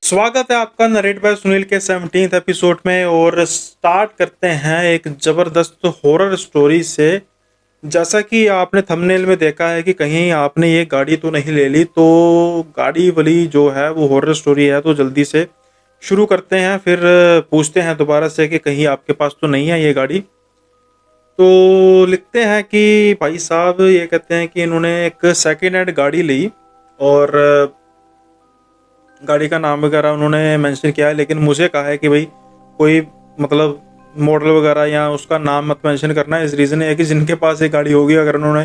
स्वागत है आपका नरेट बाय सुनील के 17th एपिसोड में। और स्टार्ट करते हैं एक ज़बरदस्त हॉरर स्टोरी से। जैसा कि आपने थंबनेल में देखा है कि कहीं आपने ये गाड़ी तो नहीं ले ली, तो गाड़ी वाली जो है वो हॉरर स्टोरी है। तो जल्दी से शुरू करते हैं, फिर पूछते हैं दोबारा से कि कहीं आपके पास तो नहीं है ये गाड़ी। तो लिखते हैं कि भाई साहब ये कहते हैं कि इन्होंने एक सेकेंड हैंड गाड़ी ली, और गाड़ी का नाम वगैरह उन्होंने मेंशन किया है, लेकिन मुझे कहा है कि भाई कोई मतलब मॉडल वगैरह या उसका नाम मत मेंशन करना। इस रीज़न है कि जिनके पास ये गाड़ी होगी, अगर उन्होंने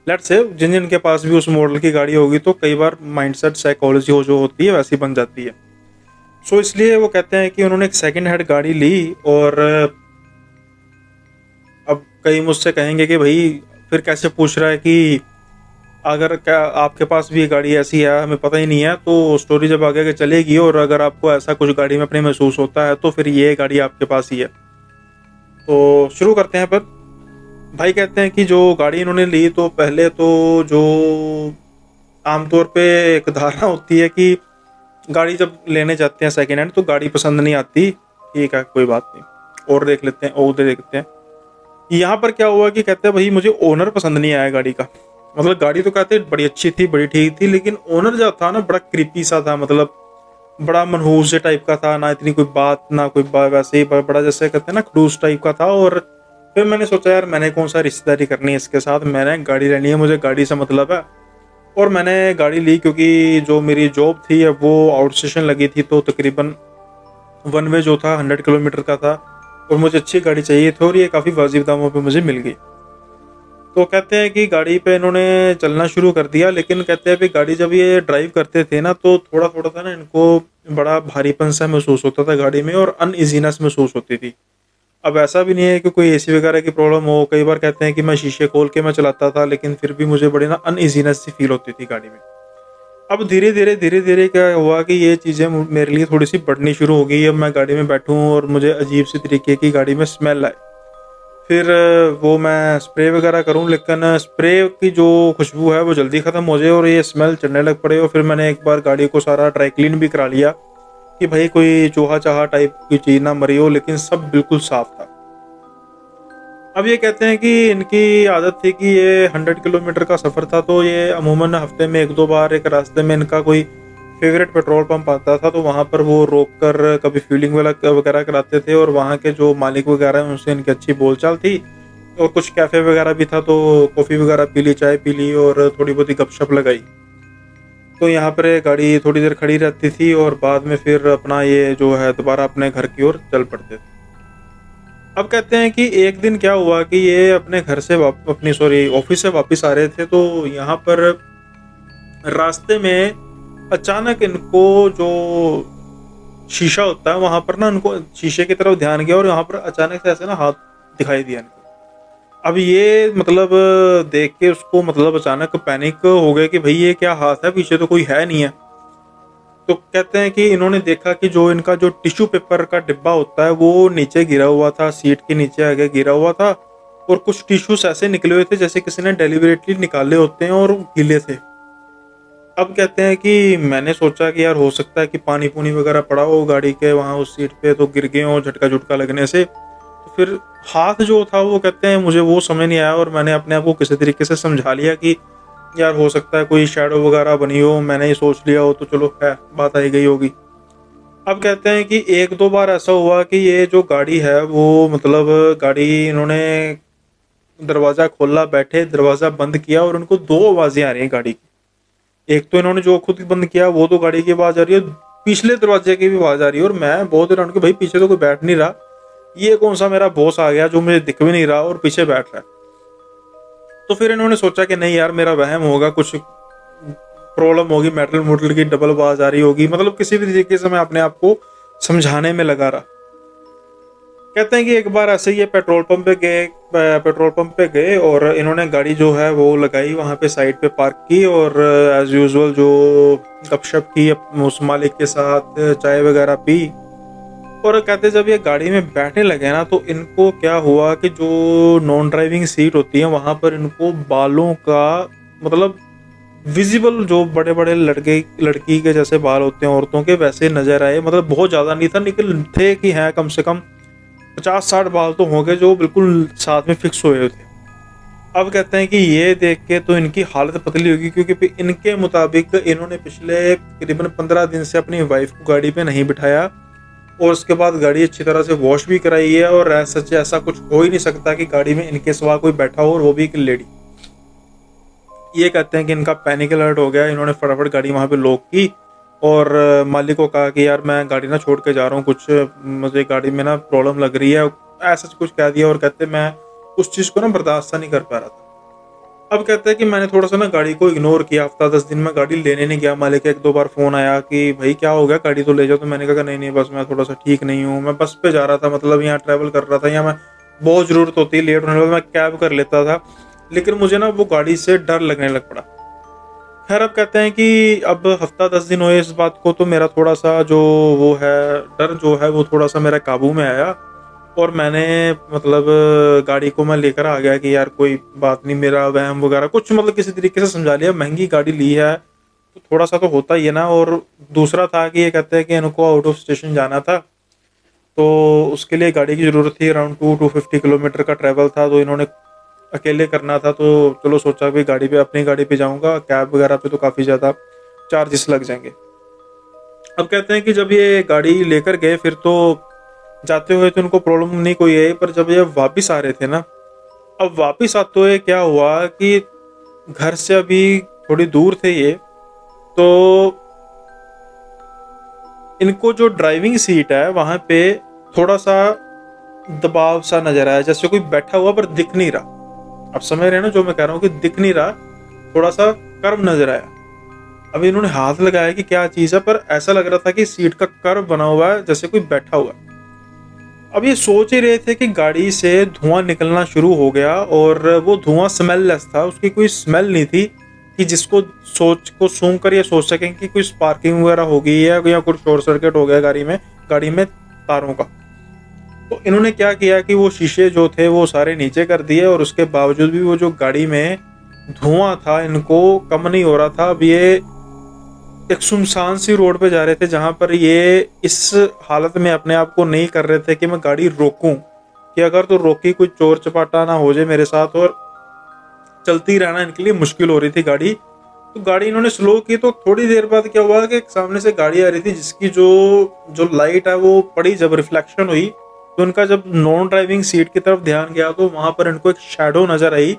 लेट्स से जिन जिनके पास भी उस मॉडल की गाड़ी होगी, तो कई बार माइंडसेट साइकोलॉजी हो जो होती है वैसी बन जाती है। सो इसलिए वो कहते हैं कि उन्होंने एक सेकेंड हैंड गाड़ी ली। और अब कई मुझसे कहेंगे कि भाई फिर कैसे पूछ रहा है कि अगर क्या आपके पास भी ये गाड़ी ऐसी है, हमें पता ही नहीं है। तो स्टोरी जब आगे के चलेगी और अगर आपको ऐसा कुछ गाड़ी में अपने महसूस होता है, तो फिर ये गाड़ी आपके पास ही है। तो शुरू करते हैं। पर भाई कहते हैं कि जो गाड़ी इन्होंने ली, तो पहले तो जो आमतौर पे एक धारणा होती है कि गाड़ी जब लेने जाते हैं सेकेंड हैंड, तो गाड़ी पसंद नहीं आती। ठीक है, कोई बात नहीं, और देख लेते हैं, और उधर देखते हैं। यहाँ पर क्या हुआ कि कहते हैं भाई मुझे ओनर पसंद नहीं आया गाड़ी का। मतलब गाड़ी तो कहते बड़ी अच्छी थी, बड़ी ठीक थी, लेकिन ओनर जो था ना, बड़ा क्रीपी सा था। मतलब बड़ा मनहूस से टाइप का था, ना इतनी कोई बात ना कोई बात, वैसे ही बड़ा जैसे कहते हैं ना खड़ूस टाइप का था। और फिर मैंने सोचा यार मैंने कौन सा रिश्तेदारी करनी है इसके साथ, मैंने गाड़ी लेनी है, मुझे गाड़ी से मतलब है। और मैंने गाड़ी ली क्योंकि जो मेरी जॉब थी अब वो आउट स्टेशन लगी थी, तो तकरीबन वन वे जो था 100 किलोमीटर का था, और मुझे अच्छी गाड़ी चाहिए थी, और ये काफ़ी वाजिब दामों पे मुझे मिल गई। तो कहते हैं कि गाड़ी पे इन्होंने चलना शुरू कर दिया, लेकिन कहते हैं कि गाड़ी जब ये ड्राइव करते थे ना, तो थोड़ा थोड़ा सा ना इनको बड़ा भारीपन सा महसूस होता था गाड़ी में, और अनइजीनेस महसूस होती थी। अब ऐसा भी नहीं है कि कोई एसी वगैरह की प्रॉब्लम हो। कई बार कहते हैं कि मैं शीशे खोल के मैं चलाता था, लेकिन फिर भी मुझे बड़ी ना अनइजीनेस सी फील होती थी गाड़ी में। अब धीरे धीरे क्या हुआ कि ये चीज़ें मेरे लिए थोड़ी सी बढ़नी शुरू हो गई। अब मैं गाड़ी में बैठूं और मुझे अजीब सी तरीके की गाड़ी में स्मेल आए, फिर वो मैं स्प्रे वगैरह करूं, लेकिन स्प्रे की जो खुशबू है वो जल्दी ख़त्म हो जाए और ये स्मेल चढ़ने लग पड़े। और फिर मैंने एक बार गाड़ी को सारा ड्राई क्लीन भी करा लिया कि भाई कोई चूहा चाहा टाइप की चीज़ ना मरी हो, लेकिन सब बिल्कुल साफ था। अब ये कहते हैं कि इनकी आदत थी कि ये 100 किलोमीटर का सफ़र था, तो ये अमूमन हफ्ते में एक दो बार एक रास्ते में इनका कोई फेवरेट पेट्रोल पंप आता था, तो वहाँ पर वो रोक कर कभी फ्यूलिंग वगैरह कराते थे। और वहाँ के जो मालिक वगैरह हैं उनसे इनकी अच्छी बोलचाल थी, और कुछ कैफ़े वगैरह भी था, तो कॉफ़ी वगैरह पी ली, चाय पी ली, और थोड़ी बहुत ही गपशप लगाई। तो यहाँ पर ये गाड़ी थोड़ी देर खड़ी रहती थी, और बाद में फिर अपना ये जो है दोबारा अपने घर की ओर चल पड़ते थे। अब कहते हैं कि एक दिन क्या हुआ कि ये अपने घर से अपनी सॉरी ऑफिस से वापस आ रहे थे, तो यहाँ पर रास्ते में अचानक इनको जो शीशा होता है वहां पर ना, उनको शीशे की तरफ ध्यान गया, और यहाँ पर अचानक से ऐसे ना हाथ दिखाई दिया इनको। अब ये मतलब देख के उसको मतलब अचानक पैनिक हो गए कि भाई ये क्या हाथ है, पीछे तो कोई है नहीं है। तो कहते हैं कि इन्होंने देखा कि जो इनका जो टिश्यू पेपर का डिब्बा होता है वो नीचे गिरा हुआ था, सीट के नीचे आगे गिरा हुआ था, और कुछ टिश्यूस ऐसे निकले हुए थे जैसे किसी ने डेलिबरेटली निकाले होते हैं, और गीले थे। अब कहते हैं कि मैंने सोचा कि यार हो सकता है कि पानी पूनी वगैरह पड़ा हो गाड़ी के वहाँ उस सीट पे, तो गिर गए हो झटका झुटका लगने से। तो फिर हाथ जो था वो कहते हैं मुझे वो समझ नहीं आया, और मैंने अपने आप को किसी तरीके से समझा लिया कि यार हो सकता है कोई शैडो वगैरह बनी हो, मैंने ही सोच लिया हो, तो चलो है बात आई गई होगी। अब कहते हैं कि एक दो बार ऐसा हुआ कि ये जो गाड़ी है वो मतलब गाड़ी इन्होंने दरवाज़ा खोला, बैठे दरवाज़ा बंद किया, और उनको दो आवाज़ें आ रही हैं गाड़ी की। एक तो इन्होंने जो खुद बंद किया वो तो गाड़ी की आवाज़ आ रही है, पिछले दरवाजे की भी आवाज़ आ रही है। और मैं बहुत हैरान कि भाई पीछे तो कोई बैठ नहीं रहा, ये कौन सा मेरा बॉस आ गया जो मुझे दिख भी नहीं रहा और पीछे बैठ रहा है। तो फिर इन्होंने सोचा कि नहीं यार मेरा वहम होगा, कुछ प्रॉब्लम होगी, मेटल मोटल की डबल आवाज आ रही होगी। मतलब किसी भी तरीके से मैं अपने आप को समझाने में लगा रहा। कहते हैं कि एक बार ऐसे ही ये पेट्रोल पंप पे गए, और इन्होंने गाड़ी जो है वो लगाई वहाँ पे साइड पे पार्क की, और एज यूजुअल जो गपशप की उस मालिक के साथ, चाय वगैरह पी। और कहते जब ये गाड़ी में बैठने लगे ना, तो इनको क्या हुआ कि जो नॉन ड्राइविंग सीट होती है वहाँ पर इनको बालों का मतलब विजिबल जो बड़े बड़े लड़के लड़की के जैसे बाल होते हैं औरतों के, वैसे नजर आए। मतलब बहुत ज़्यादा नहीं था, लेकिन थे कि हैं कम से कम 50-60 बाल तो होंगे जो बिल्कुल साथ में फिक्स हुए हुए थे। अब कहते हैं कि ये देख के तो इनकी हालत पतली होगी, क्योंकि इनके मुताबिक इन्होंने पिछले तकरीबन 15 दिन से अपनी वाइफ को गाड़ी पे नहीं बिठाया, और उसके बाद गाड़ी अच्छी तरह से वॉश भी कराई है। और सच ऐसा कुछ हो ही नहीं सकता कि गाड़ी में इनके सिवा कोई बैठा हो, और वो भी एक लेडी। ये कहते हैं कि इनका पैनिक अलर्ट हो गया, इन्होंने फटाफट गाड़ी वहाँ पे लॉक की, और मालिक को कहा कि यार मैं गाड़ी ना छोड़ के जा रहा हूँ, कुछ मुझे गाड़ी में ना प्रॉब्लम लग रही है, ऐसा कुछ कह दिया। और कहते मैं उस चीज़ को ना बर्दाश्त नहीं कर पा रहा था। अब कहते हैं कि मैंने थोड़ा सा ना गाड़ी को इग्नोर किया, हफ्ता 10 दिन में गाड़ी लेने नहीं गया। मालिक का 1-2 बार फ़ोन आया कि भाई क्या हो गया, गाड़ी तो ले जाओ। तो मैंने कहा नहीं नहीं, बस मैं थोड़ा सा ठीक नहीं हूँ, मैं बस पे जा रहा था, मतलब यहाँ ट्रैवल कर रहा था, या मैं बहुत ज़रूरत होती है लेट होने वाला, मैं कैब कर लेता था, लेकिन मुझे ना वो गाड़ी से डर लगने लग पड़ा। खैर अब कहते हैं कि अब हफ्ता 10 दिन हुए इस बात को, तो मेरा थोड़ा सा जो वो है डर जो है वो थोड़ा सा मेरा काबू में आया, और मैंने मतलब गाड़ी को मैं लेकर आ गया कि यार कोई बात नहीं, मेरा वहम वगैरह कुछ मतलब किसी तरीके से समझा लिया। महंगी गाड़ी ली है तो थोड़ा सा तो होता ही है ना। और दूसरा था कि ये कहते हैं कि इनको आउट ऑफ स्टेशन जाना था, तो उसके लिए गाड़ी की ज़रूरत थी। अराउंड 250 किलोमीटर का ट्रैवल था, तो इन्होंने अकेले करना था, तो चलो सोचा भी गाड़ी पे, अपनी गाड़ी पे जाऊंगा, कैब वगैरह पे तो काफ़ी ज़्यादा चार्जेस लग जाएंगे। अब कहते हैं कि जब ये गाड़ी लेकर गए, फिर तो जाते हुए तो उनको प्रॉब्लम नहीं कोई है, पर जब ये वापस आ रहे थे ना, अब वापस आते हुए क्या हुआ कि घर से अभी थोड़ी दूर थे ये, तो इनको जो ड्राइविंग सीट है वहां पे थोड़ा सा दबाव सा नजर आया, जैसे कोई बैठा हुआ पर दिख नहीं रहा। अब समझ रहे हैं ना जो मैं कह रहा हूँ, कि दिख नहीं रहा, थोड़ा सा कर्व नजर आया। अब इन्होंने हाथ लगाया कि क्या चीज है, पर ऐसा लग रहा था कि सीट का कर्व बना हुआ है, जैसे कोई बैठा हुआ है। अब ये सोच ही रहे थे कि गाड़ी से धुआं निकलना शुरू हो गया, और वो धुआं स्मेललेस था, उसकी कोई स्मेल नहीं थी कि जिसको सोच को सूंघ कर ये सोच सकें कि कोई स्पार्किंग वगैरह हो गई है या कुछ शॉर्ट सर्किट हो गया गाड़ी में तारों का। तो इन्होंने क्या किया कि वो शीशे जो थे वो सारे नीचे कर दिए, और उसके बावजूद भी वो जो गाड़ी में धुआं था इनको कम नहीं हो रहा था। अब ये एक सुनसान सी रोड पे जा रहे थे, जहां पर ये इस हालत में अपने आप को नहीं कर रहे थे कि मैं गाड़ी रोकूं, कि अगर तो रोकी कोई चोर चपाटा ना हो जाए मेरे साथ, और चलती रहना इनके लिए मुश्किल हो रही थी गाड़ी। तो गाड़ी इन्होंने स्लो की, तो थोड़ी देर बाद क्या हुआ कि सामने से गाड़ी आ रही थी, जिसकी जो जो लाइट है वो पड़ी, जब रिफ्लेक्शन हुई तो उनका जब नॉन ड्राइविंग सीट की तरफ ध्यान गया, तो वहां पर इनको एक शैडो नजर आई,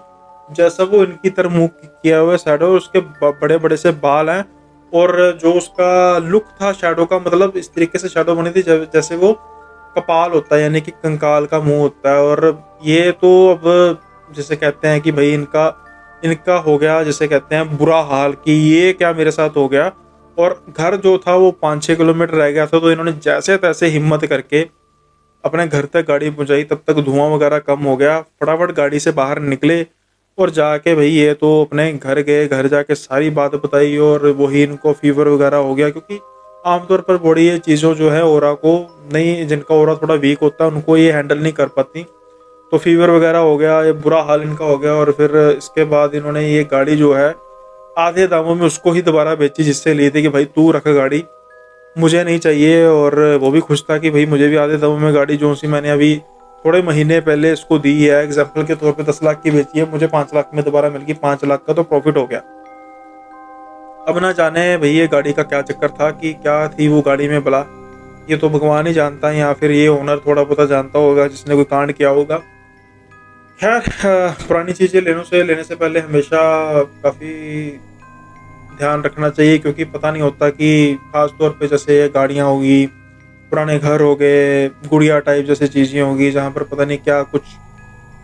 जैसा वो इनकी तरफ मुंह किया हुआ शैडो, उसके बड़े बड़े से बाल हैं, और जो उसका लुक था शैडो का, मतलब इस तरीके से शैडो बनी थी जैसे वो कपाल होता है, यानी कि कंकाल का मुंह होता है। और ये तो अब जैसे कहते हैं कि भाई इनका इनका हो गया, जैसे कहते हैं बुरा हाल, कि ये क्या मेरे साथ हो गया। और घर जो था वो 5-6 किलोमीटर रह गया था, तो इन्होंने जैसे तैसे हिम्मत करके अपने घर तक गाड़ी पहुंचाई। तब तक धुआं वगैरह कम हो गया, फटाफट गाड़ी से बाहर निकले, और जाके भाई ये तो अपने घर गए, घर जाके सारी बात बताई, और वही इनको फीवर वगैरह हो गया, क्योंकि आमतौर पर बॉडी ये चीज़ों जो है ओरा को नहीं, जिनका ओरा थोड़ा वीक होता है उनको ये हैंडल नहीं कर पाती। तो फीवर वगैरह हो गया, ये बुरा हाल इनका हो गया। और फिर इसके बाद इन्होंने ये गाड़ी जो है आधे दामों में उसको ही दोबारा बेची जिससे ली थी, कि भाई तू रख गाड़ी, मुझे नहीं चाहिए। और वो भी खुश था कि भाई मुझे भी आधे दामों में गाड़ी जो सी मैंने अभी थोड़े महीने पहले इसको दी है, एग्जाम्पल के तौर पे 10 लाख की बेची है, मुझे 5 लाख में दोबारा मिल गई, 5 लाख का तो प्रॉफिट हो गया। अब ना जाने भाई ये गाड़ी का क्या चक्कर था, कि क्या थी वो गाड़ी में भला, ये तो भगवान ही जानता है, या फिर ये ओनर थोड़ा बहुत जानता होगा जिसने कोई कांड किया होगा। खैर पुरानी चीज़ें लेने से पहले हमेशा काफ़ी ध्यान रखना चाहिए, क्योंकि पता नहीं होता कि खास तौर पे जैसे गाड़ियाँ होगी, पुराने घर हो गए, गुड़िया टाइप जैसे चीज़ें होगी, जहाँ पर पता नहीं क्या कुछ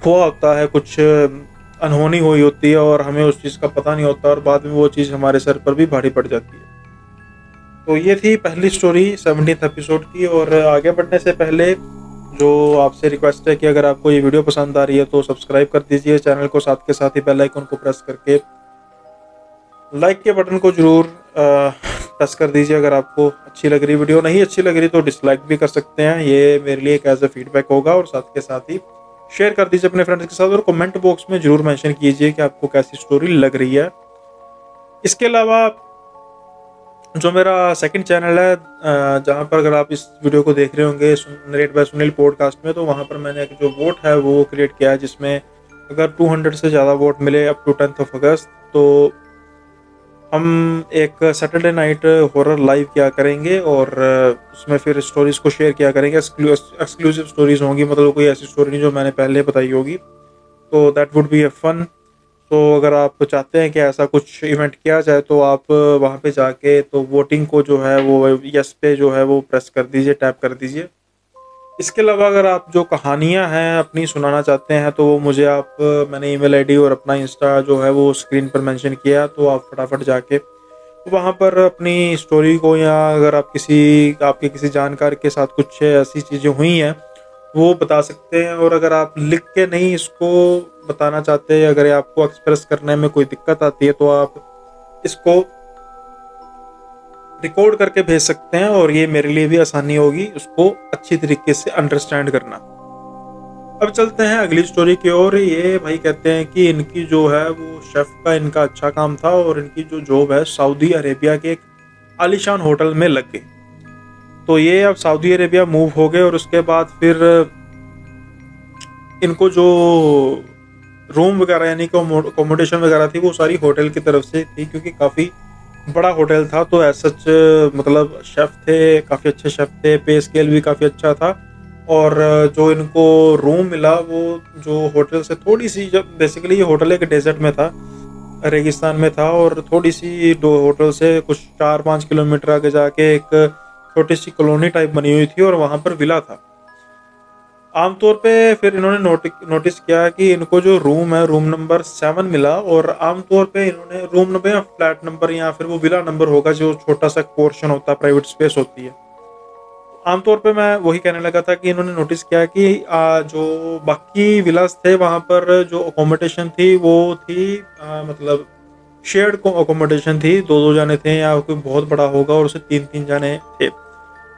हुआ होता है, कुछ अनहोनी हुई होती है, और हमें उस चीज़ का पता नहीं होता, और बाद में वो चीज़ हमारे सर पर भी भारी पड़ जाती है। तो ये थी पहली स्टोरी 17th एपिसोड की। और आगे बढ़ने से पहले जो आपसे रिक्वेस्ट है कि अगर आपको ये वीडियो पसंद आ रही है तो सब्सक्राइब कर दीजिए चैनल को, साथ के साथ ही बेल आइकन को प्रेस करके लाइक के बटन को जरूर प्रेस कर दीजिए। अगर आपको अच्छी लग रही वीडियो, नहीं अच्छी लग रही तो डिसलाइक भी कर सकते हैं, ये मेरे लिए एक एज अ फीडबैक होगा। और साथ के साथ ही शेयर कर दीजिए अपने फ्रेंड्स के साथ, और कमेंट बॉक्स में जरूर मेंशन कीजिए कि आपको कैसी स्टोरी लग रही है। इसके अलावा जो मेरा सेकंड चैनल है, जहाँ पर अगर आप इस वीडियो को देख रहे होंगे नरेट बाय सुनील पॉडकास्ट में, तो वहाँ पर मैंने एक जो वोट है वो क्रिएट किया है, जिसमें अगर 200 से ज़्यादा वोट मिले अप टू 10th अगस्त, तो हम एक सैटरडे नाइट हॉरर लाइव किया करेंगे, और उसमें फिर स्टोरीज को शेयर किया करेंगे। एक्सक्लूसिव स्टोरीज होंगी, मतलब कोई ऐसी स्टोरी नहीं जो मैंने पहले बताई होगी। तो that would be a fun. तो अगर आप चाहते हैं कि ऐसा कुछ इवेंट किया जाए, तो आप वहाँ पे जाके तो वोटिंग को जो है वो यस पे जो है वो प्रेस कर दीजिए, टैप कर दीजिए। इसके अलावा अगर आप जो कहानियाँ हैं अपनी सुनाना चाहते हैं, तो वो मुझे आप मैंने ईमेल आईडी और अपना इंस्टा जो है वो स्क्रीन पर मेंशन किया, तो आप फटाफट जाके वहाँ पर अपनी स्टोरी को, या अगर आप आपके किसी जानकार के साथ कुछ ऐसी चीज़ें हुई हैं वो बता सकते हैं। और अगर आप लिख के नहीं इसको बताना चाहते, अगर आपको एक्सप्रेस करने में कोई दिक्कत आती है, तो आप इसको रिकॉर्ड करके भेज सकते हैं, और ये मेरे लिए भी आसानी होगी उसको अच्छी तरीके से अंडरस्टैंड करना। अब चलते हैं अगली स्टोरी की ओर। ये भाई कहते हैं कि इनकी जो है वो शेफ का इनका अच्छा काम था, और इनकी जो जॉब है सऊदी अरेबिया के एक आलीशान होटल में लग गई। तो ये अब सऊदी अरेबिया मूव हो गए, और उसके बाद फिर इनको जो रूम वगैरह यानी कि अकोमोडेशन वगैरह थी वो सारी होटल की तरफ से थी, क्योंकि काफ़ी बड़ा होटल था। तो ऐसा मतलब शेफ थे, काफ़ी अच्छे शेफ थे, पे स्केल भी काफ़ी अच्छा था। और जो इनको रूम मिला वो जो होटल से थोड़ी सी, जब बेसिकली ये होटल एक डेजर्ट में था, रेगिस्तान में था, और थोड़ी सी दो होटल से कुछ 4-5 किलोमीटर आगे जाके एक छोटी सी कॉलोनी टाइप बनी हुई थी, और वहाँ पर विला था। आमतौर पे फिर इन्होंने नोटिस किया कि इनको जो रूम है रूम नंबर 7 मिला, और आमतौर पे इन्होंने रूम नंबर या फ्लैट नंबर या फिर वो विला नंबर होगा, जो छोटा सा पोर्शन होता है, प्राइवेट स्पेस होती है। आमतौर पे मैं वही कहने लगा था कि इन्होंने नोटिस किया कि जो बाकी विलास थे वहाँ पर जो अकोमोडेशन थी वो थी मतलब शेयर्ड अकोमोडेशन थी, दो दो जाने थे, या कोई बहुत बड़ा होगा और उसे 3-3 जाने थे।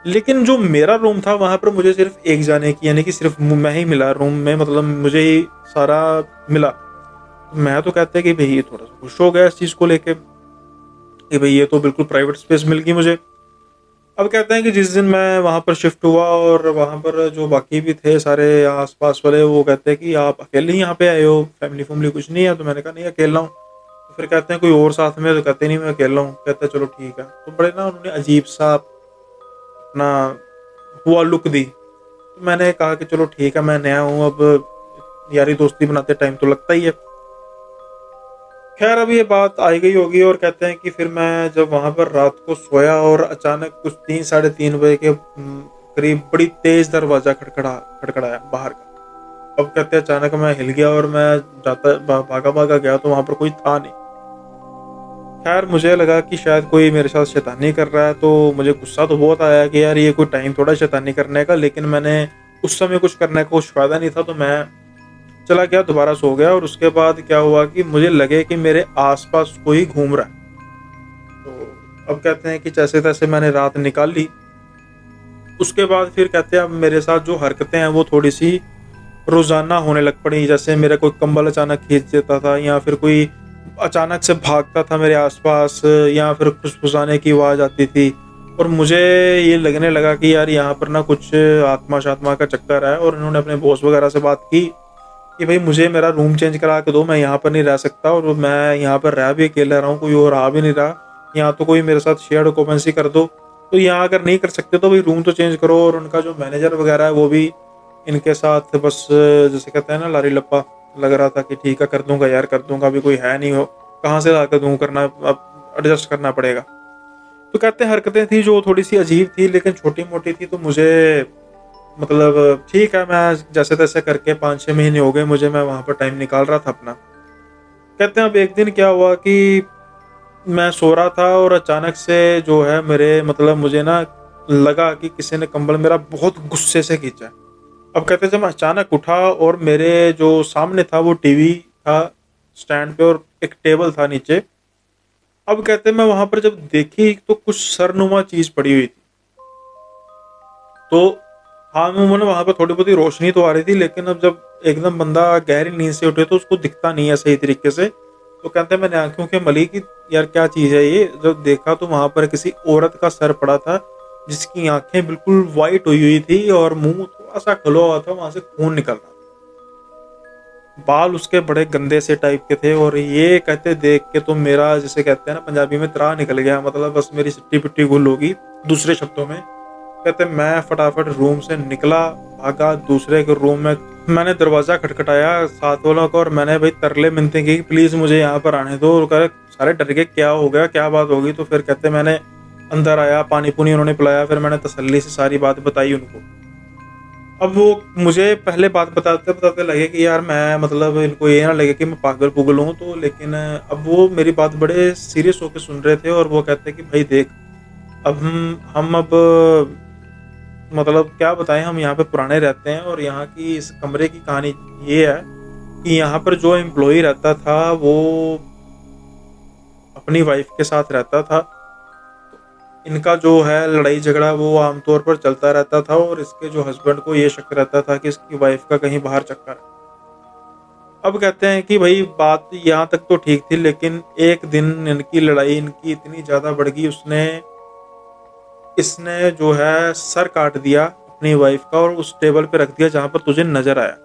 लेकिन जो मेरा रूम था वहाँ पर मुझे सिर्फ एक जाने की, यानी कि सिर्फ मैं ही मिला रूम में, मतलब मुझे ही सारा मिला। मैं तो कहते कि भाई ये थोड़ा सा खुश हो गया इस चीज़ को लेके कि भाई ये तो बिल्कुल प्राइवेट स्पेस मिल गई मुझे। अब कहते हैं कि जिस दिन मैं वहाँ पर शिफ्ट हुआ, और वहाँ पर जो बाकी भी थे सारे आस-पास वाले, वो कहते हैं कि आप अकेले ही यहाँ पे आए हो, फैमिली कुछ नहीं है? तो मैंने कहा नहीं, अकेला हूँ। तो फिर कहते हैं कोई और साथ में? तो कहते नहीं, मैं अकेला हूँ। कहते हैं चलो ठीक है। तो बड़े ना उन्होंने अजीब-सा अपना हुआ लुक दी। तो मैंने कहा कि चलो ठीक है, मैं नया हूँ, अब यारी दोस्ती बनाते टाइम तो लगता ही है। खैर अब ये बात आई गई होगी, और कहते हैं कि फिर मैं जब वहाँ पर रात को सोया, और अचानक कुछ 3-3:30 बजे के करीब बड़ी तेज दरवाजा खड़खड़ाया बाहर का। अब कहते हैं अचानक मैं हिल गया, और मैं भागा भागा गया, तो वहाँ पर कोई था नहीं। खैर मुझे लगा कि शायद कोई मेरे साथ शैतानी कर रहा है, तो मुझे गुस्सा तो बहुत आया कि यार ये कोई टाइम थोड़ा शैतानी करने का, लेकिन मैंने उस समय कुछ करने का कुछ फायदा नहीं था, तो मैं चला गया, दोबारा सो गया। और उसके बाद क्या हुआ कि मुझे लगे कि मेरे आसपास कोई घूम रहा है। तो अब कहते हैं कि जैसे तैसे मैंने रात निकाल ली। उसके बाद फिर कहते हैं अब मेरे साथ जो हरकतें हैं वो थोड़ी सी रोजाना होने लग पड़ी। जैसे मेरा कोई कंबल अचानक खींच देता था, या फिर कोई अचानक से भागता था मेरे आसपास, या फिर फुसफुसाने की आवाज़ आती थी। और मुझे ये लगने लगा कि यार यहाँ पर ना कुछ आत्मा शात्मा का चक्कर है। और इन्होंने अपने बॉस वगैरह से बात की कि भाई मुझे मेरा रूम चेंज करा के दो, मैं यहाँ पर नहीं रह सकता, और मैं यहाँ पर रह भी अकेला रहा हूँ, कोई और आ भी नहीं रहा, यहाँ तो कोई मेरे साथ शेयर्ड ऑक्यूपेंसी कर दो। तो यहाँ अगर नहीं कर सकते तो भाई रूम तो चेंज करो। और उनका जो मैनेजर वगैरह है वो भी इनके साथ बस जैसे कहते हैं ना लारी लप्पा लग रहा था कि ठीक है कर दूंगा यार, कर दूंगा, अभी कोई है नहीं, हो कहाँ से लाकर दूँ, करना अब एडजस्ट करना पड़ेगा। तो कहते हैं हरकतें थी जो थोड़ी सी अजीब थी, लेकिन छोटी मोटी थी, तो मुझे मतलब ठीक है, मैं जैसे तैसे करके 5-6 महीने हो गए मुझे, मैं वहाँ पर टाइम निकाल रहा था अपना। कहते हैं अब एक दिन क्या हुआ कि मैं सो रहा था, और अचानक से जो है मेरे मतलब मुझे ना लगा कि किसी ने कंबल मेरा बहुत गुस्से से खींचा है। अब कहते हैं जब मैं अचानक उठा, और मेरे जो सामने था वो टीवी था स्टैंड पे, और एक टेबल था नीचे। अब कहते हैं मैं वहां पर जब देखी तो कुछ सरनुमा चीज पड़ी हुई थी। तो हाँ मैंने वहां पर थोड़ी बहुत रोशनी तो आ रही थी, लेकिन अब जब एकदम बंदा गहरी नींद से उठे तो उसको दिखता नहीं है सही तरीके से। तो कहते हैं मैंने आँखों के मली कि यार क्या चीज़ है ये? जब देखा तो वहाँ पर किसी औरत का सर पड़ा था, जिसकी आँखें बिल्कुल व्हाइट हुई हुई थी और मुँह थोड़ा-सा खुला हुआ था, वहाँ से खून निकल रहा था। बाल उसके बड़े गंदे से टाइप के थे और ये कहते देख के तो मेरा, जिसे कहते हैं ना पंजाबी में, त्राह निकल गया, मतलब बस मेरी सिट्टी-पिट्टी गुल होगी। दूसरे शब्दों में कहते मैं फटाफट रूम से निकला, भागा दूसरे के रूम में। मैंने दरवाज़ा खटखटाया साथ वालों का और मैंने भाई तरले मिन्नतें की कि प्लीज़ मुझे यहाँ पर आने दो। और कह रहे सारे डर गए, क्या हो गया, क्या बात होगी? तो फिर कहते मैंने अंदर आया, पानी-पूनी उन्होंने पिलाया, फिर मैंने तसल्ली से सारी बात बताई उनको। अब वो मुझे पहले बात बताते-बताते लगे कि यार मैं, मतलब इनको ये ना लगे कि मैं पागल-पुगल हूँ, तो लेकिन अब वो मेरी बात बड़े सीरियस होके सुन रहे थे और वो कहते कि भाई देख, अब हम अब, मतलब क्या बताएँ, हम यहाँ पे पुराने रहते हैं और यहाँ की इस कमरे की कहानी ये है कि यहाँ पर जो एम्प्लॉयी रहता था वो अपनी वाइफ़ के साथ रहता था। इनका जो है लड़ाई झगड़ा वो आमतौर पर चलता रहता था और इसके जो हस्बैंड को ये शक रहता था कि इसकी वाइफ़ का कहीं बाहर चक्कर है। अब कहते हैं कि भई बात यहाँ तक तो ठीक थी, लेकिन एक दिन इनकी लड़ाई इनकी इतनी ज़्यादा बढ़ गई, इसने जो है सर काट दिया अपनी वाइफ़ का और उस टेबल पे रख दिया जहाँ पर तुझे नज़र आया।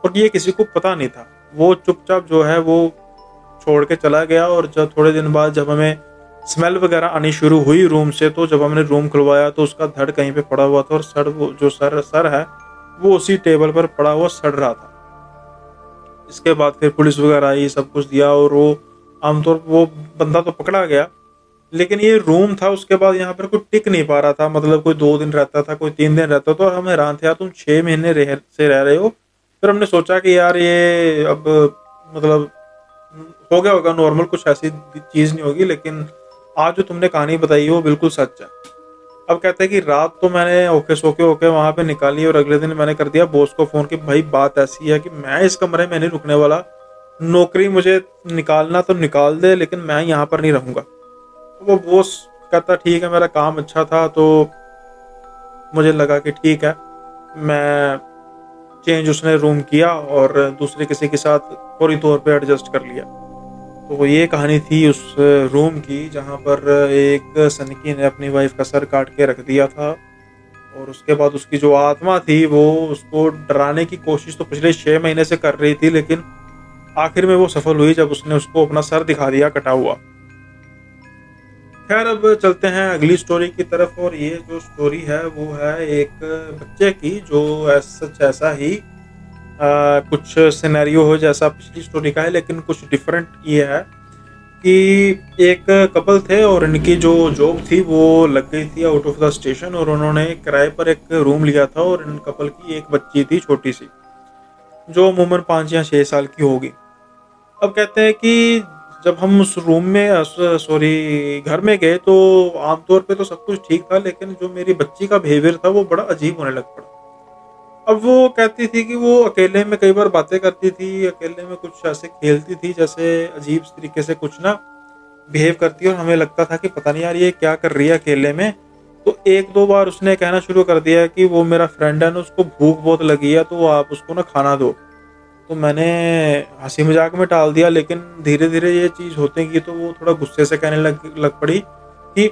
और ये किसी को पता नहीं था। वो चुपचाप जो है वो छोड़ के चला गया और जब थोड़े दिन बाद जब हमें स्मेल वगैरह आनी शुरू हुई रूम से, तो जब हमने रूम खुलवाया तो उसका धड़ कहीं पे पड़ा हुआ था और सर, वो जो सर है वो उसी टेबल पर पड़ा हुआ सड़ रहा था। इसके बाद फिर पुलिस वगैरह आई, सब कुछ दिया और वो आमतौर पर वो बंदा तो पकड़ा गया। लेकिन ये रूम था, उसके बाद यहाँ पर कोई टिक नहीं पा रहा था, मतलब कोई 2 दिन रहता था, कोई 3 दिन रहता था और हम हैरान थे, यार तुम 6 महीने रह रहे हो। फिर हमने सोचा कि यार ये अब, मतलब हो गया होगा नॉर्मल, कुछ ऐसी चीज़ नहीं होगी, लेकिन आज जो तुमने कहानी बताई है वो बिल्कुल सच है। अब कहते हैं कि रात तो मैंने ओके सोके होके वहाँ पे निकाली और अगले दिन मैंने कर दिया बॉस को फ़ोन कि भाई बात ऐसी है कि मैं इस कमरे में नहीं रुकने वाला, नौकरी मुझे निकालना तो निकाल दे, लेकिन मैं यहाँ पर नहीं रहूँगा। वो बॉस कहता ठीक है, मेरा काम अच्छा था तो मुझे लगा कि ठीक है, मैं चेंज उसने रूम किया और दूसरे किसी के साथ फौरी तौर पे एडजस्ट कर लिया। तो ये कहानी थी उस रूम की जहाँ पर एक सनकी ने अपनी वाइफ का सर काट के रख दिया था और उसके बाद उसकी जो आत्मा थी वो उसको डराने की कोशिश तो पिछले 6 महीने से कर रही थी, लेकिन आखिर में वो सफल हुई जब उसने उसको अपना सर दिखा दिया कटा हुआ। खैर अब चलते हैं अगली स्टोरी की तरफ और ये जो स्टोरी है वो है एक बच्चे की, जो सच ऐसा ही कुछ सिनेरियो हो जैसा पिछली स्टोरी का है, लेकिन कुछ डिफरेंट ये है कि एक कपल थे और इनकी जो जॉब थी वो लग गई थी आउट ऑफ द स्टेशन और उन्होंने किराए पर एक रूम लिया था और इन कपल की एक बच्ची थी छोटी सी, जो अमूमन 5 या 6 साल की होगी। अब कहते हैं कि जब हम उस रूम में, सॉरी, घर में गए तो आमतौर पे तो सब कुछ ठीक था, लेकिन जो मेरी बच्ची का बिहेवियर था वो बड़ा अजीब होने लग पड़ा। अब वो कहती थी कि वो अकेले में कई बार बातें करती थी, अकेले में कुछ ऐसे खेलती थी जैसे अजीब तरीके से कुछ ना बिहेव करती है और हमें लगता था कि पता नहीं यार ये क्या कर रही है अकेले में। तो 1-2 बार उसने कहना शुरू कर दिया कि वो मेरा फ्रेंड है ना, उसको भूख बहुत लगी है तो आप उसको ना खाना दो। तो मैंने हँसी मज़ाक में टाल दिया, लेकिन धीरे-धीरे ये चीज़ होते गई तो वो थोड़ा गुस्से से कहने लग पड़ी कि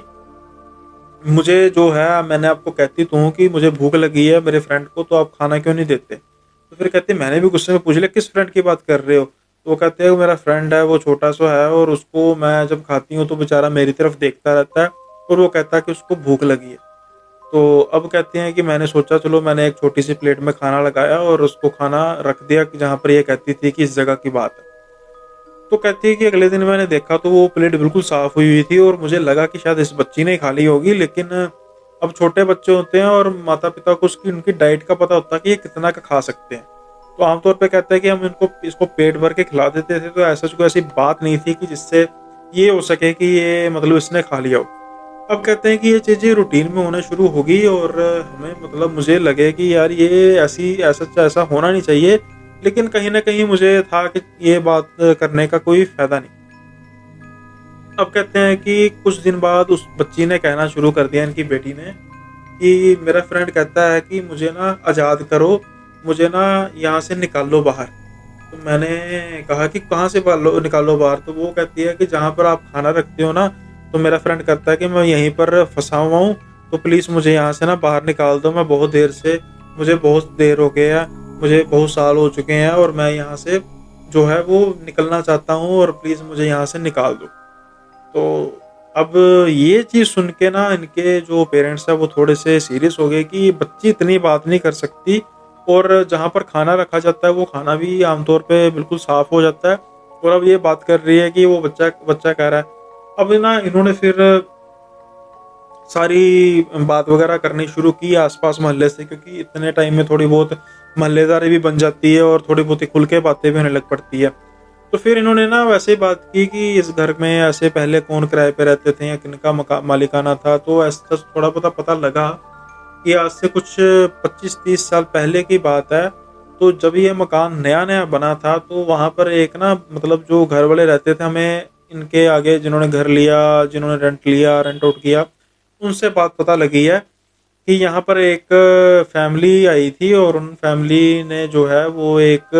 मुझे जो है, मैंने आपको कहती तो हूँ कि मुझे भूख लगी है मेरे फ्रेंड को, तो आप खाना क्यों नहीं देते? तो फिर कहती मैंने भी गुस्से में पूछ लिया किस फ्रेंड की बात कर रहे हो? तो वो कहते हैं मेरा फ्रेंड है, वो छोटा-सा है और उसको मैं जब खाती हूँ तो बेचारा मेरी तरफ देखता रहता है और वो कहता है कि उसको भूख लगी है। तो अब कहते हैं कि मैंने सोचा चलो, मैंने एक छोटी-सी प्लेट में खाना लगाया और उसको खाना रख दिया कि जहाँ पर ये कहती थी कि इस जगह की बात है। तो कहती है कि अगले दिन मैंने देखा तो वो प्लेट बिल्कुल साफ़ हुई हुई थी और मुझे लगा कि शायद इस बच्ची ने ही खा ली होगी, लेकिन अब छोटे बच्चे होते हैं और माता-पिता को उसकी उनकी डाइट का पता होता है कि ये कितना का खा सकते हैं। तो आमतौर पे कहते हैं कि हम इसको पेट भर के खिला देते थे, तो ऐसा कोई ऐसी बात नहीं थी कि जिससे ये हो सके कि ये, मतलब इसने खा लिया हो। अब कहते हैं कि ये चीज़ें रूटीन में होना शुरू हो गई और हमें, मतलब मुझे लगे कि यार ये ऐसा होना नहीं चाहिए, लेकिन कहीं न कहीं मुझे था कि ये बात करने का कोई फ़ायदा नहीं। अब कहते हैं कि कुछ दिन बाद उस बच्ची ने कहना शुरू कर दिया, इनकी बेटी ने, कि मेरा फ्रेंड कहता है कि मुझे ना आज़ाद करो, मुझे ना यहाँ से निकालो बाहर। तो मैंने कहा कि कहाँ से निकालो बाहर? तो वो कहती है कि जहाँ पर आप खाना रखते हो ना, तो मेरा फ्रेंड कहता है कि मैं यहीं पर फँसा हुआ हूँ, तो प्लीज़ मुझे यहाँ से ना बाहर निकाल दो। मैं बहुत देर से मुझे बहुत देर हो गया है, मुझे बहुत साल हो चुके हैं और मैं यहाँ से जो है वो निकलना चाहता हूँ और प्लीज़ मुझे यहाँ से निकाल दो। तो अब ये चीज़ सुन के ना इनके जो पेरेंट्स हैं वो थोड़े से सीरियस हो गए कि बच्ची इतनी बात नहीं कर सकती, और जहाँ पर खाना रखा जाता है वो खाना भी आमतौर पे बिल्कुल साफ़ हो जाता है, और अब ये बात कर रही है कि वो बच्चा बच्चा कह रहा है। अब ना इन्होंने फिर सारी बात वगैरह करनी शुरू की आस-पास मोहल्ले से, क्योंकि इतने टाइम में थोड़ी बहुत मोहल्लेदारी भी बन जाती है और थोड़ी बहुत खुल के बातें भी होने लग पड़ती है। तो फिर इन्होंने ना वैसे ही बात की कि इस घर में ऐसे पहले कौन किराए पे रहते थे या किनका मालिकाना था। तो ऐसा थोड़ा बहुत पता लगा कि आज से कुछ 25-30 साल पहले की बात है। तो जब ये मकान नया-नया बना था तो वहाँ पर एक ना मतलब जो घर वाले रहते थे, हमें इनके आगे जिन्होंने घर लिया, जिन्होंने रेंट लिया, रेंट आउट किया, उनसे बात पता लगी है कि यहाँ पर एक फैमिली आई थी और उन फैमिली ने जो है वो एक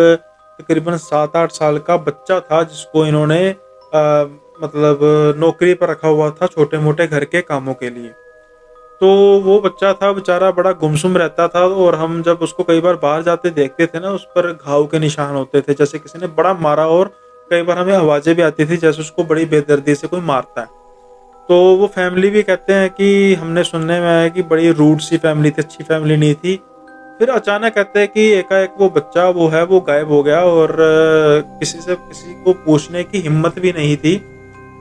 तकरीबन 7-8 साल का बच्चा था जिसको इन्होंने मतलब नौकरी पर रखा हुआ था छोटे-मोटे घर के कामों के लिए। तो वो बच्चा था बेचारा बड़ा गुमसुम रहता था, और हम जब उसको कई बार बाहर जाते देखते थे ना, उस पर घाव के निशान होते थे जैसे किसी ने बड़ा मारा, और कई बार हमें आवाज़ें भी आती थी जैसे उसको बड़ी बेदर्दी से कोई मारता है। तो वो फैमिली भी कहते हैं कि हमने सुनने में आया है कि बड़ी रूड सी फैमिली थी, अच्छी फैमिली नहीं थी। फिर अचानक कहते हैं कि एकाएक वो बच्चा वो है वो गायब हो गया, और किसी से किसी को पूछने की हिम्मत भी नहीं थी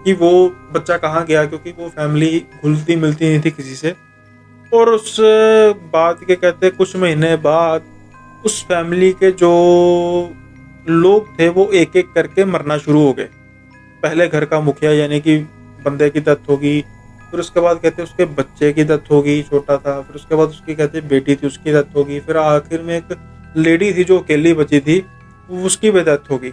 कि वो बच्चा कहाँ गया, क्योंकि वो फैमिली घुलती मिलती नहीं थी किसी से। और उस बात के कहते कुछ महीने बाद उस फैमिली के जो लोग थे वो एक-एक करके मरना शुरू हो गए। पहले घर का मुखिया यानी कि बंदे की डेथ होगी, फिर उसके बाद कहते उसके बच्चे की डेथ होगी, छोटा था, फिर उसके बाद उसकी कहते बेटी थी उसकी डेथ होगी, फिर आखिर में एक लेडी थी जो अकेली बची थी, उसकी भी डेथ होगी।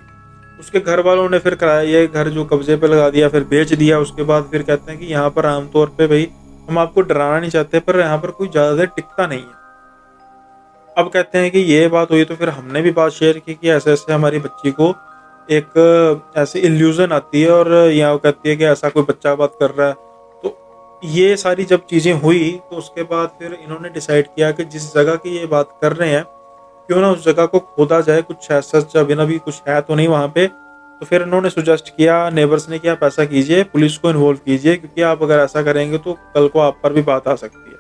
उसके घर वालों ने फिर कराया ये घर जो कब्जे पे लगा दिया, फिर बेच दिया। उसके बाद फिर कहते हैं कि यहाँ पर आमतौर पे भई हम आपको डराना नहीं चाहते, पर यहाँ पर कोई ज़्यादा देर टिकता नहीं है। अब कहते हैं कि ये बात हुई तो फिर हमने भी बात शेयर की कि ऐसे-ऐसे हमारी बच्ची को एक ऐसी इल्यूज़न आती है, और या वो कहती है कि ऐसा कोई बच्चा बात कर रहा है। तो ये सारी जब चीज़ें हुई तो उसके बाद फिर इन्होंने डिसाइड किया कि जिस जगह की ये बात कर रहे हैं, क्यों ना उस जगह को खोदा जाए, कुछ ऐसा अभी-अभी कुछ है तो नहीं वहाँ पे। तो फिर इन्होंने सजेस्ट किया, नेबर्स ने, कि आप ऐसा कीजिए, पुलिस को इन्वॉल्व कीजिए, क्योंकि आप अगर ऐसा करेंगे तो कल को आप पर भी बात आ सकती है।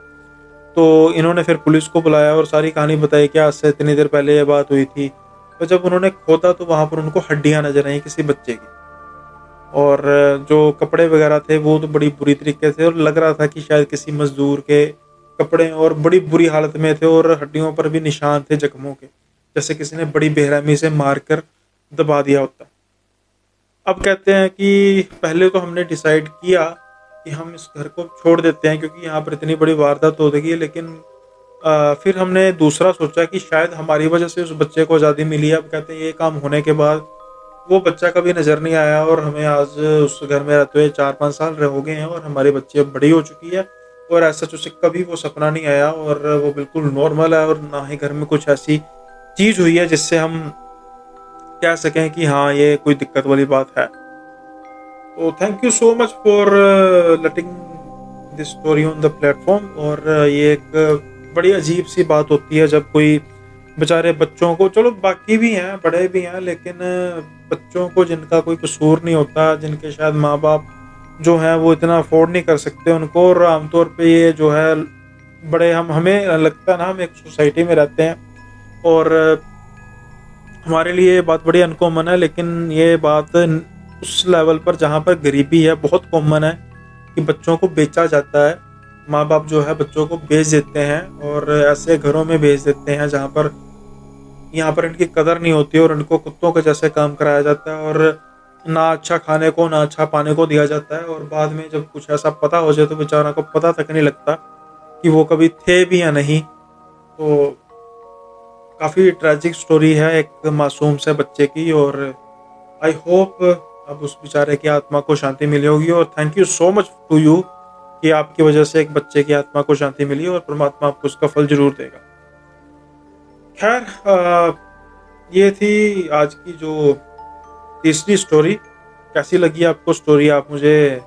तो इन्होंने फिर पुलिस को बुलाया और सारी कहानी बताई कि आज से इतनी देर पहले ये बात हुई थी। तो जब उन्होंने खोदा तो वहाँ पर उनको हड्डियाँ नज़र आईं किसी बच्चे की, और जो कपड़े वगैरह थे वो तो बड़ी बुरी तरीके से, और लग रहा था कि शायद किसी मज़दूर के कपड़े, और बड़ी बुरी हालत में थे, और हड्डियों पर भी निशान थे जख्मों के, जैसे किसी ने बड़ी बेरहमी से मारकर दबा दिया होता। अब कहते हैं कि पहले तो हमने डिसाइड किया कि हम इस घर को छोड़ देते हैं, क्योंकि यहाँ पर इतनी बड़ी वारदात हो रही है, लेकिन फिर हमने दूसरा सोचा कि शायद हमारी वजह से उस बच्चे को आज़ादी मिली है। अब कहते हैं ये काम होने के बाद वो बच्चा कभी नज़र नहीं आया, और हमें आज उस घर में रहते हुए 4-5 साल हो गए हैं, और हमारी बच्ची अब बड़ी हो चुकी है, और ऐसा उसे कभी वो सपना नहीं आया, और वो बिल्कुल नॉर्मल है, और ना ही घर में कुछ ऐसी चीज़ हुई है जिससे हम कह सकें कि हाँ ये कोई दिक्कत वाली बात है। तो thank you so much for letting this story on the platform. और ये एक बड़ी अजीब सी बात होती है जब कोई बेचारे बच्चों को, चलो बाकी भी हैं बड़े भी हैं, लेकिन बच्चों को जिनका कोई कसूर नहीं होता, जिनके शायद माँ बाप जो हैं वो इतना अफोर्ड नहीं कर सकते उनको, और आमतौर पे ये जो है बड़े हम हमें लगता है ना हम एक सोसाइटी में रहते हैं, और हमारे लिए ये बात बड़ी अनकॉमन है, लेकिन ये बात उस लेवल पर जहाँ पर गरीबी है बहुत कॉमन है कि बच्चों को बेचा जाता है। माँ बाप जो है बच्चों को बेच देते हैं, और ऐसे घरों में भेज देते हैं जहाँ पर यहाँ पर इनकी कदर नहीं होती, और इनको कुत्तों के जैसे काम कराया जाता है, और ना अच्छा खाने को ना अच्छा पाने को दिया जाता है, और बाद में जब कुछ ऐसा पता हो जाए तो बेचारा को पता तक नहीं लगता कि वो कभी थे भी या नहीं। तो काफ़ी ट्रेजिक स्टोरी है एक मासूम से बच्चे की, और आई होप अब उस बेचारे की आत्मा को शांति मिली होगी, और thank you so much to you कि आपकी वजह से एक बच्चे की आत्मा को शांति मिली, और परमात्मा आपको उसका फल ज़रूर देगा। खैर ये थी आज की जो तीसरी स्टोरी। कैसी लगी आपको स्टोरी, आप मुझे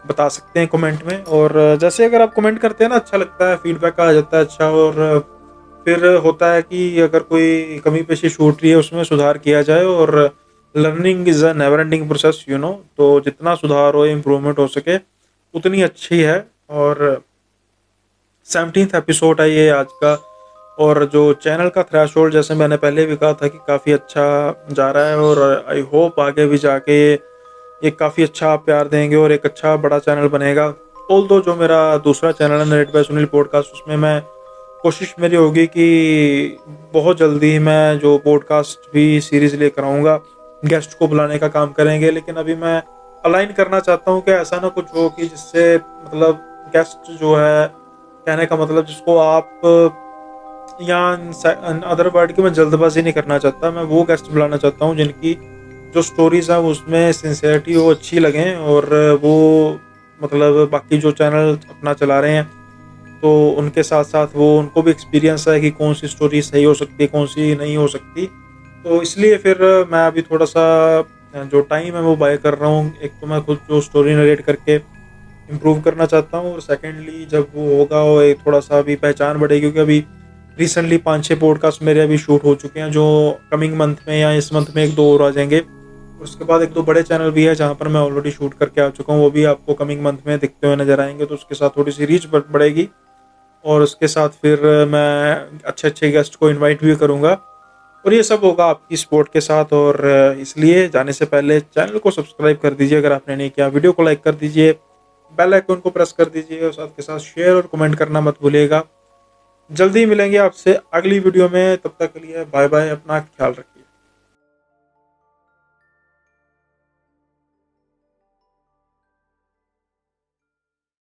बता सकते हैं कमेंट में। और जैसे अगर आप कमेंट करते हैं ना, अच्छा लगता है, फीडबैक आ जाता है अच्छा। और फिर होता है कि अगर कोई कमी पेशी छूट रही है उसमें सुधार किया जाए। और learning is a never ending process, तो जितना सुधार हो, इम्प्रूवमेंट हो सके, उतनी अच्छी है। और 17th एपिसोड है ये आज का। और जो चैनल का थ्रेशोल्ड, जैसे मैंने पहले भी कहा था, कि काफ़ी अच्छा जा रहा है। और आई होप आगे भी जाके ये काफ़ी अच्छा आप प्यार देंगे और एक अच्छा बड़ा चैनल बनेगा। ऑल दो जो मेरा दूसरा चैनल है, नरेट बाय सुनील पॉडकास्ट, उसमें मैं कोशिश मेरी होगी कि बहुत जल्दी ही मैं जो पॉडकास्ट भी सीरीज़ लेकर आऊँगा, गेस्ट को बुलाने का काम करेंगे। लेकिन अभी मैं अलाइन करना चाहता हूँ कि ऐसा ना कुछ हो कि जिससे मतलब गेस्ट जो है, कहने का मतलब जिसको आप या अदर वर्ड की, मैं जल्दबाजी नहीं करना चाहता। मैं वो गेस्ट बुलाना चाहता हूँ जिनकी जो स्टोरीज है उसमें सिंसेरिटी हो, अच्छी लगें। और वो मतलब बाकी जो चैनल अपना चला रहे हैं, तो उनके साथ साथ वो उनको भी एक्सपीरियंस है कि कौन सी स्टोरी सही हो सकती है, कौन सी नहीं हो सकती। तो इसलिए फिर मैं अभी थोड़ा सा जो टाइम है वो बाय कर रहा हूँ। एक तो मैं खुद जो स्टोरी नरेट करके इम्प्रूव करना चाहता हूँ, और सेकेंडली जब वो होगा वो एक थोड़ा सा अभी पहचान बढ़ेगी। क्योंकि अभी रिसेंटली 5-6 पॉडकास्ट मेरे अभी शूट हो चुके हैं, जो कमिंग मंथ में या इस मंथ में एक दो और आ जाएंगे। उसके बाद एक दो बड़े चैनल भी है जहाँ पर मैं ऑलरेडी शूट करके आ चुका हूँ, वो भी आपको कमिंग मंथ में दिखते हुए नजर आएंगे। तो उसके साथ थोड़ी सी रीच बढ़ेगी। और उसके साथ फिर मैं अच्छे अच्छे गेस्ट को इनवाइट भी करूँगा। और ये सब होगा आपकी सपोर्ट के साथ। और इसलिए जाने से पहले चैनल को सब्सक्राइब कर दीजिए अगर आपने नहीं किया, वीडियो को लाइक कर दीजिए, बेल आइकन को प्रेस कर दीजिए, और साथ के साथ शेयर और कमेंट करना मत भूलिएगा। जल्दी मिलेंगे आपसे अगली वीडियो में, तब तक के लिए बाय बाय, अपना ख्याल रखिए।